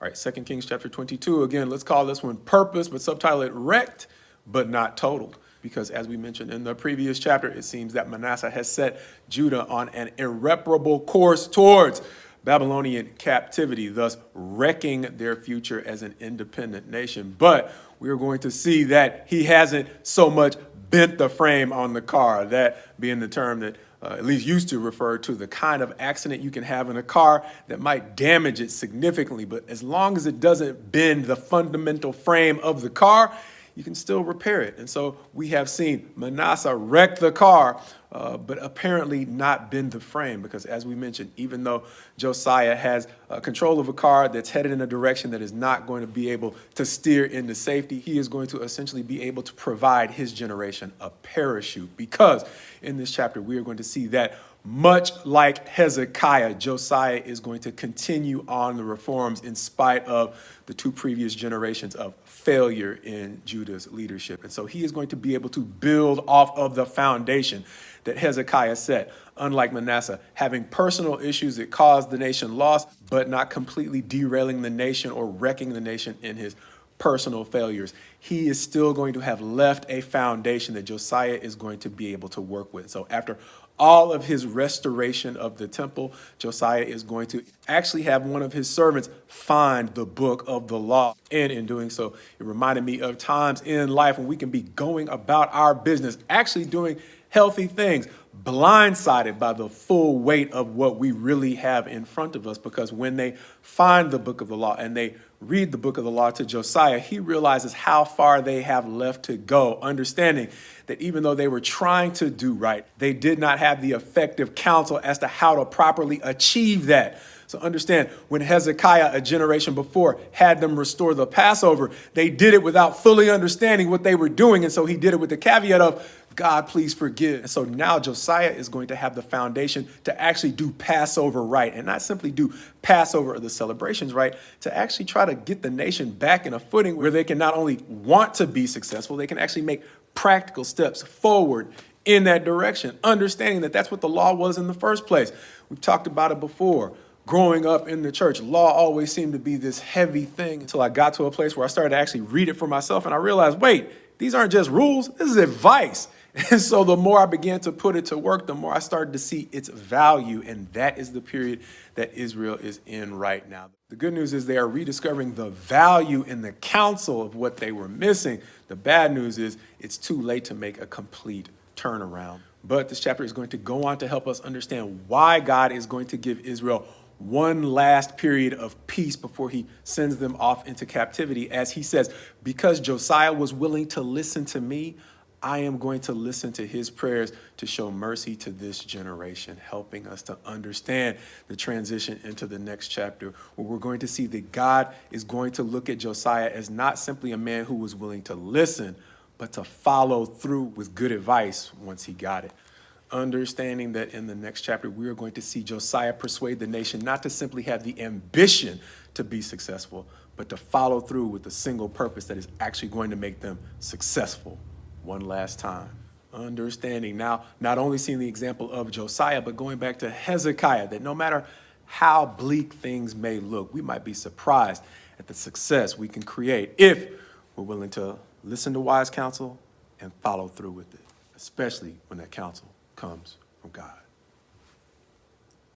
All right, 2 Kings chapter 22. Again, let's call this one Purpose, but subtitle it Wrecked, but Not Totaled. Because as we mentioned in the previous chapter, it seems that Manasseh has set Judah on an irreparable course towards Babylonian captivity, thus wrecking their future as an independent nation. But we are going to see that he hasn't so much bent the frame on the car, that being the term that at least used to refer to the kind of accident you can have in a car that might damage it significantly. But as long as it doesn't bend the fundamental frame of the car, you can still repair it. And so we have seen Manasseh wreck the car, but apparently not bend the frame, because as we mentioned, even though Josiah has control of a car that's headed in a direction that is not going to be able to steer into safety, he is going to essentially be able to provide his generation a parachute, because in this chapter, we are going to see that much like Hezekiah, Josiah is going to continue on the reforms in spite of the two previous generations of failure in Judah's leadership. And so he is going to be able to build off of the foundation that Hezekiah set, unlike Manasseh, having personal issues that caused the nation loss, but not completely derailing the nation or wrecking the nation in his personal failures. He is still going to have left a foundation that Josiah is going to be able to work with. So after all of his restoration of the temple, Josiah is going to actually have one of his servants find the book of the law. And in doing so, it reminded me of times in life when we can be going about our business, actually doing healthy things, blindsided by the full weight of what we really have in front of us. Because when they find the book of the law and they read the book of the law to Josiah, he realizes how far they have left to go, understanding that even though they were trying to do right, they did not have the effective counsel as to how to properly achieve that. So understand, when Hezekiah, a generation before, had them restore the Passover, they did it without fully understanding what they were doing. And so he did it with the caveat of, God, please forgive. And so now Josiah is going to have the foundation to actually do Passover right, and not simply do Passover or the celebrations right, to actually try to get the nation back in a footing where they can not only want to be successful, they can actually make practical steps forward in that direction, understanding that that's what the law was in the first place. We've talked about it before. Growing up in the church, law always seemed to be this heavy thing until I got to a place where I started to actually read it for myself, and I realized, wait, these aren't just rules, this is advice. And so the more I began to put it to work, the more I started to see its value. And that is the period that Israel is in right now. The good news is they are rediscovering the value in the counsel of what they were missing. The bad news is it's too late to make a complete turnaround. But this chapter is going to go on to help us understand why God is going to give Israel one last period of peace before he sends them off into captivity. As he says, because Josiah was willing to listen to me, I am going to listen to his prayers to show mercy to this generation, helping us to understand the transition into the next chapter, where we're going to see that God is going to look at Josiah as not simply a man who was willing to listen, but to follow through with good advice once he got it. Understanding that in the next chapter, we are going to see Josiah persuade the nation not to simply have the ambition to be successful, but to follow through with the single purpose that is actually going to make them successful. One last time, understanding now, not only seeing the example of Josiah, but going back to Hezekiah, that no matter how bleak things may look, we might be surprised at the success we can create if we're willing to listen to wise counsel and follow through with it, especially when that counsel comes from God.